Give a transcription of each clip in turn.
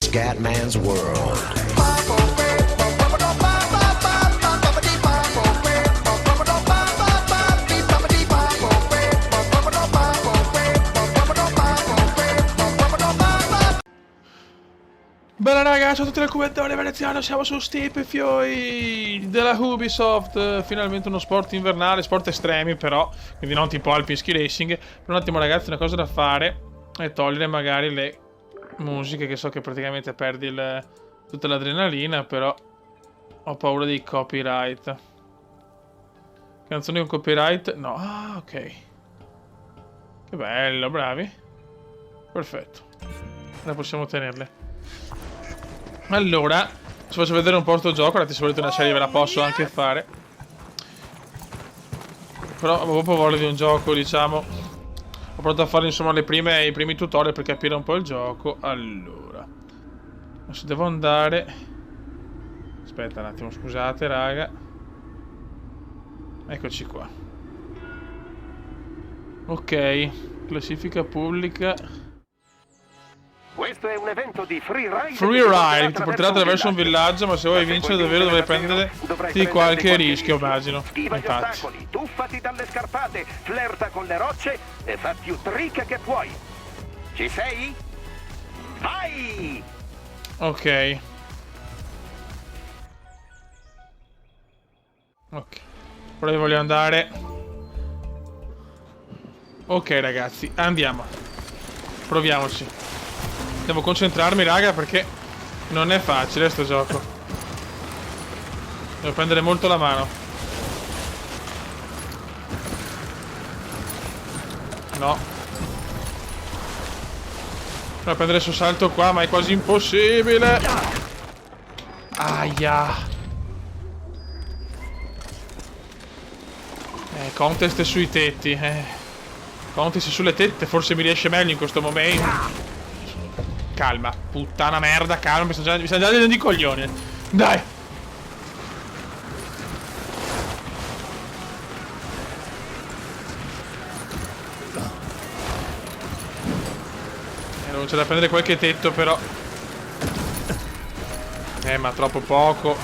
Scatman's World. Bella raga, ciao a tutti dal cubettone veneziano, siamo su Steep Fioi della Ubisoft. Finalmente uno sport invernale, sport estremi però, quindi non tipo Alpine Ski Racing. Per un attimo ragazzi, una cosa da fare è togliere magari le musiche, che so che praticamente perdi tutta l'adrenalina, però ho paura dei copyright. Canzoni con copyright? No, ah ok. Che bello, bravi. Perfetto. Ora possiamo tenerle. Allora, ci faccio vedere un po' sto gioco. Ora, se volete una serie ve la posso anche fare. Però proprio voglio di un gioco, diciamo. Ho provato a fare insomma i primi tutorial per capire un po' il gioco. Allora, adesso devo andare. Aspetta un attimo, scusate raga. Eccoci qua. Ok, classifica pubblica. Questo è un evento di freeride. Freeride, ti porterà attraverso un villaggio, ma se vuoi vincere davvero dovrai prenderti qualche rischio, immagino. Schiva gli ostacoli, tuffati dalle scarpate, flirta con le rocce e fa più trick che puoi. Ci sei? Vai! Ok. Ok. Ora voglio andare. Ok ragazzi, andiamo. Proviamoci. Devo concentrarmi raga perché non è facile sto gioco. Devo prendere molto la mano. No. Devo prendere sul salto qua, ma è quasi impossibile. Aia. Contest sui tetti. Contest sulle tette forse mi riesce meglio in questo momento. Calma, puttana merda, calma, mi sta già dando i coglioni. Dai. Non c'è da prendere qualche tetto però. Ma troppo poco.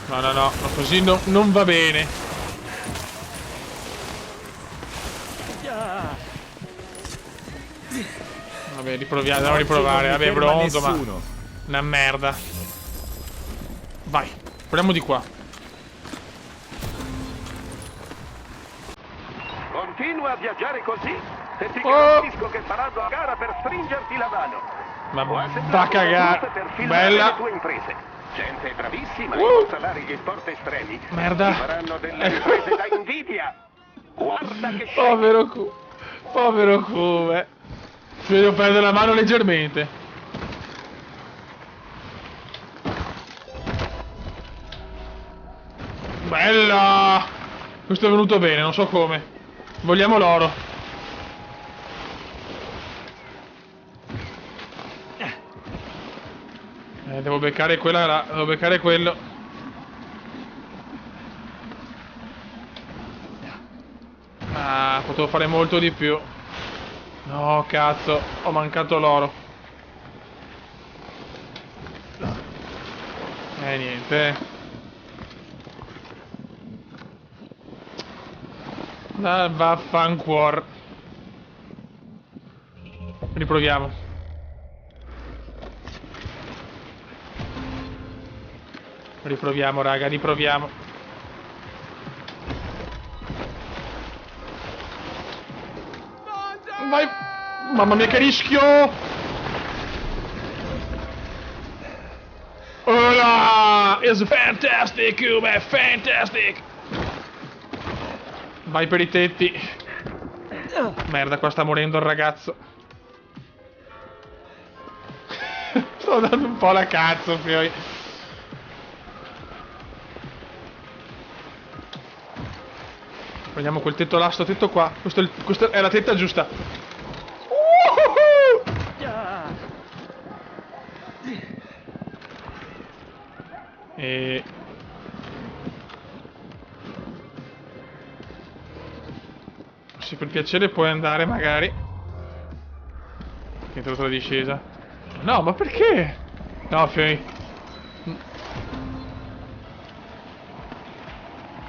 No, così non va bene. Vabbè, riproviamo, andiamo a riprovare. Vabbè, bronzo, ma una merda. Vai, proviamo di qua. Continua a viaggiare così e ti garantisco che faranno a gara per stringerti la mano. Ma va a cagare. Bella. Le tue imprese. Gente bravissima in salare gli sport estremi. Merda. Ti faranno delle imprese da invidia. Guarda che Povero Cume. Ci devo prendere la mano leggermente. Bella! Questo è venuto bene, non so come. Vogliamo l'oro. Devo beccare quella là. Devo beccare quello. Ah, potevo fare molto di più. No, cazzo, ho mancato l'oro. Niente. Vaffancuor. Riproviamo. Riproviamo, raga, riproviamo. Vai! Mamma mia che rischio! Hola! It's fantastic, Cuba! Fantastic! Vai per i tetti. Merda, qua sta morendo il ragazzo. Sto dando un po' la cazzo, poi. Prendiamo quel tetto là, sto tetto qua. Questa è la tetta giusta. E... se per piacere puoi andare magari. Che tutta la discesa. No, ma perché? No, Fioi.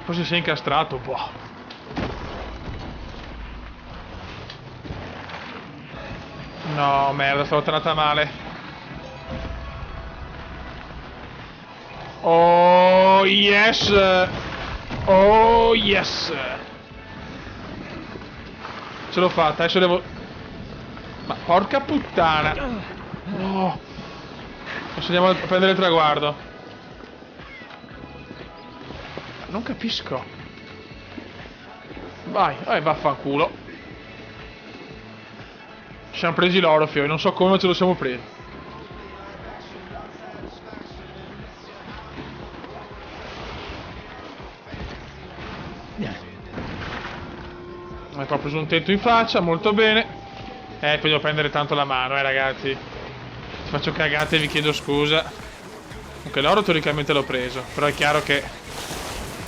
Forse sei incastrato, boh. No, merda, stavo tornata male. Oh, yes! Oh, yes! Ce l'ho fatta, adesso devo... Ma porca puttana! Oh. Adesso andiamo a prendere il traguardo. Non capisco. Vai, vaffanculo. Ci siamo presi l'oro, Fiori, non so come ma ce lo siamo presi. Ecco, ho preso un tetto in faccia, molto bene. Poi devo prendere tanto la mano, ragazzi. Se faccio cagate vi chiedo scusa. Ok, l'oro teoricamente l'ho preso, però è chiaro che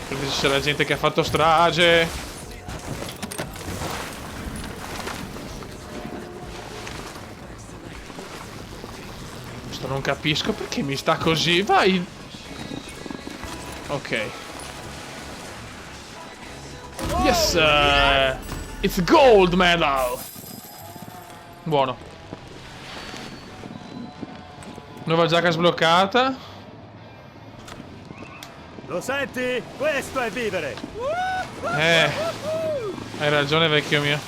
perché c'è la gente che ha fatto strage. Questo non capisco perché mi sta così. Vai. Ok. Yes. It's gold medal. Buono. Nuova giacca sbloccata. Lo senti? Questo è vivere! Hai ragione, vecchio mio.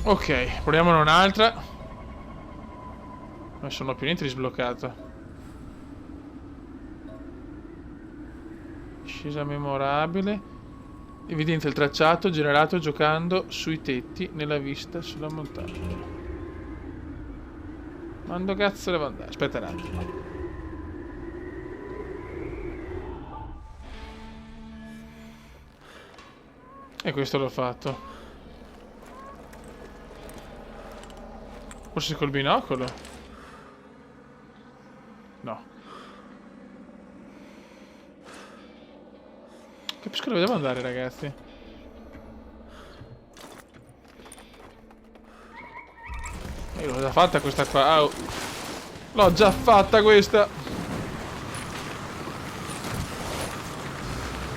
Ok, proviamone un'altra. Non sono più niente di sbloccato. Discesa memorabile. Evidenzia il tracciato generato giocando sui tetti nella vista sulla montagna. Quando cazzo devo andare? Aspetta un attimo. E questo l'ho fatto. Forse col binocolo? No. Capisco dove devo andare, ragazzi. L'ho già fatta questa qua. Oh. L'ho già fatta questa.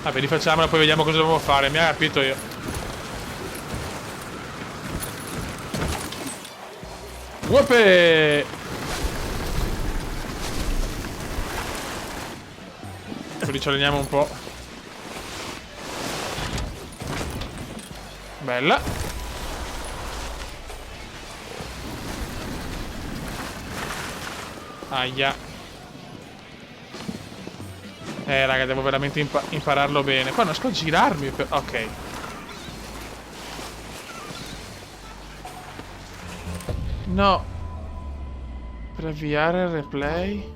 Vabbè, rifacciamola, poi vediamo cosa dobbiamo fare. Mi ha capito io. Uope! Poi ci alleniamo un po'. Bella. Aia. Raga, devo veramente impararlo bene. Qua non riesco a girarmi. Ok. No. Per avviare il replay.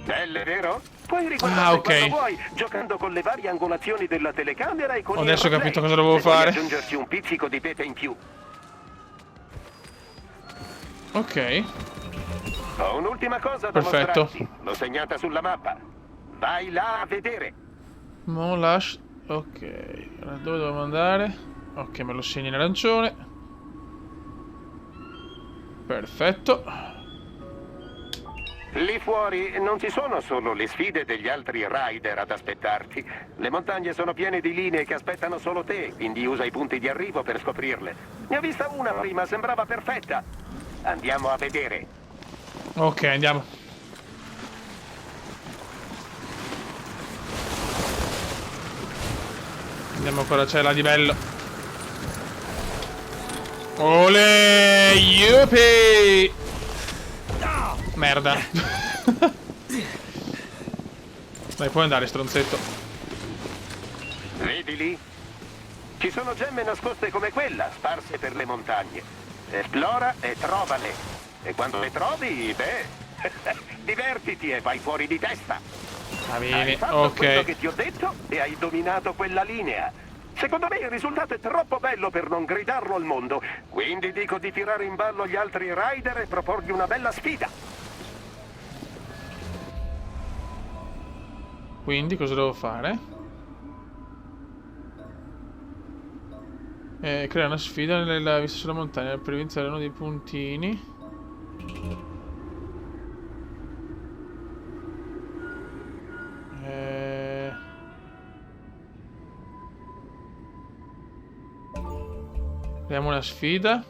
Belle, vero? Puoi riguardarle ok. quando vuoi, giocando con le varie angolazioni della telecamera e con Adesso il ho capito replay. cosa dovevo Se vuoi fare. aggiungerci un pizzico di pepe in più. Ok. Ho un'ultima cosa da Perfetto. mostrarti. L'ho segnata sulla mappa. Vai là a vedere. Molash. Ok. Allora, dove devo andare? Ok, me lo segno in arancione. Perfetto. Lì fuori non ci sono solo le sfide degli altri rider ad aspettarti. Le montagne sono piene di linee che aspettano solo te, quindi usa i punti di arrivo per scoprirle. Ne ho vista una prima, sembrava perfetta. Andiamo a vedere. Ok, andiamo. Vediamo cosa c'è là di bello. Ole! Yuppie! Merda. Dai, puoi andare, stronzetto. Vedi lì? Ci sono gemme nascoste come quella, sparse per le montagne. Esplora e trovale. E quando le trovi, beh, divertiti e vai fuori di testa. Va Hai bene, fatto quello ok. che ti ho detto e hai dominato quella linea. Secondo me il risultato è troppo bello per non gridarlo al mondo. Quindi dico di tirare in ballo gli altri rider e proporgli una bella sfida. Quindi cosa devo fare? Crea una sfida nella vista sulla montagna per vincere uno dei puntini. Creiamo una sfida.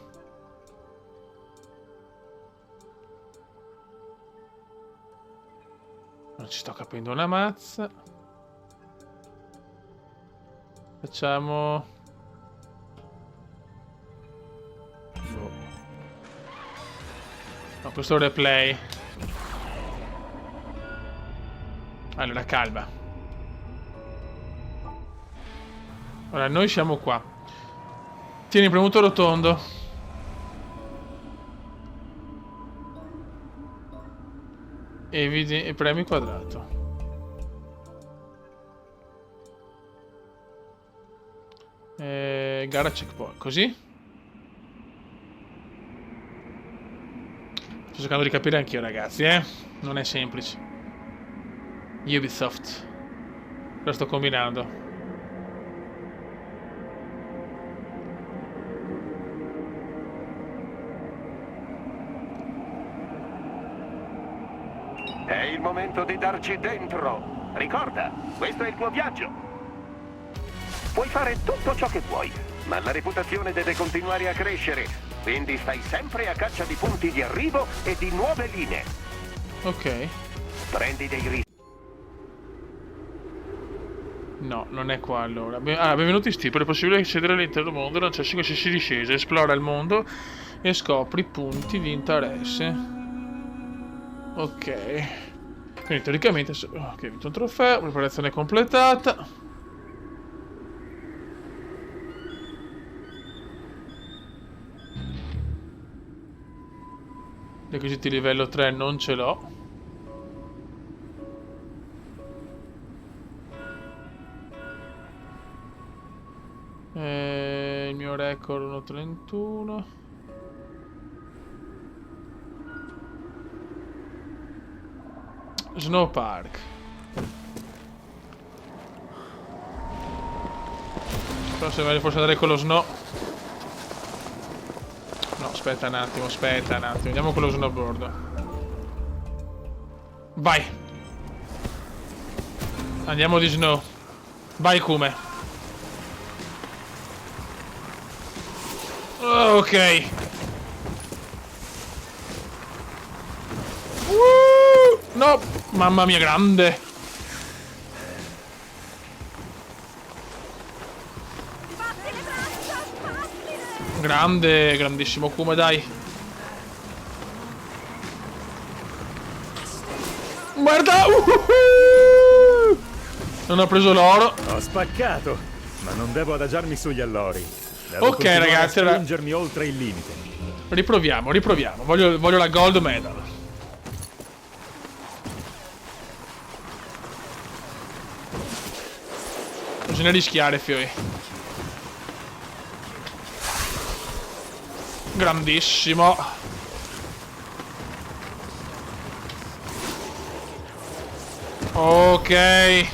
Non ci sto capendo una mazza. Facciamo... No, questo è un replay. Allora, calma. Ora, noi siamo qua. Tieni premuto rotondo. E premi quadrato. Gara checkpoint. Così? Sto cercando di capire anch'io, ragazzi, non è semplice. Ubisoft. Lo sto combinando. È il momento di darci dentro. Ricorda, questo è il tuo viaggio. Puoi fare tutto ciò che vuoi, ma la reputazione deve continuare a crescere. Quindi stai sempre a caccia di punti di arrivo e di nuove linee. Ok. Prendi dei rischi. No, non è qua allora. Benvenuti in Steeple, è possibile accedere all'intero mondo, lanciarsi qualsiasi discesa, esplora il mondo e scopri punti di interesse. Ok. Quindi teoricamente... Ok, ho vinto un trofeo, preparazione completata. Requisiti livello 3 non ce l'ho. Il mio record 1.31. Snow Park. Però se voglio forse andare con lo snow. No, aspetta un attimo, andiamo con lo snowboard. Vai. Andiamo di snow. Vai Kume. Ok. No, mamma mia, grande. Grande, grandissimo Kuma, dai. Guarda! Non ho preso l'oro. Ho spaccato, ma non devo adagiarmi sugli allori. Devo Ok, continuare ragazzi, a allora... spingermi oltre il limite. Riproviamo. Voglio la gold medal. Bisogna rischiare, fioi. Grandissimo. Ok.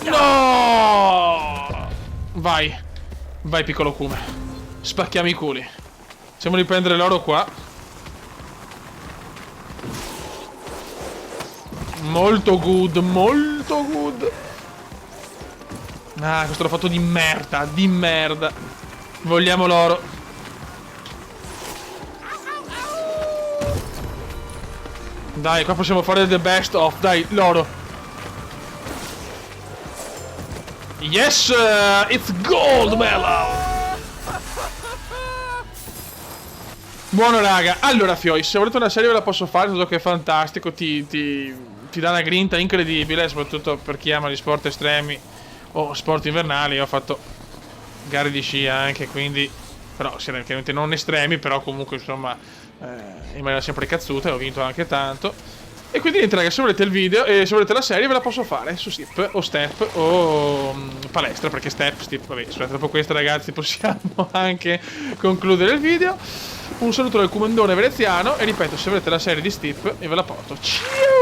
No! Vai. Vai, piccolo Kume. Spacchiamo i culi. Facciamo riprendere l'oro qua. Molto good, molto good. Ah, questo l'ho fatto di merda, di merda. Vogliamo l'oro. Dai, qua possiamo fare the best of. Dai, l'oro. Yes, it's gold medal. Buono raga. Allora Fioi, se volete una serie ve la posso fare, so che è fantastico, ti dà una grinta incredibile, soprattutto per chi ama gli sport estremi o sport invernali. Io ho fatto gare di sci anche, quindi, però chiaramente non estremi, però comunque insomma in maniera sempre cazzuta, e ho vinto anche tanto. E quindi niente ragazzi, se volete il video e se volete la serie ve la posso fare su Step o Step o palestra, perché Step, vabbè, dopo questo ragazzi possiamo anche concludere il video. Un saluto dal comandone veneziano e ripeto, se volete la serie di Steep io ve la porto. Ciao!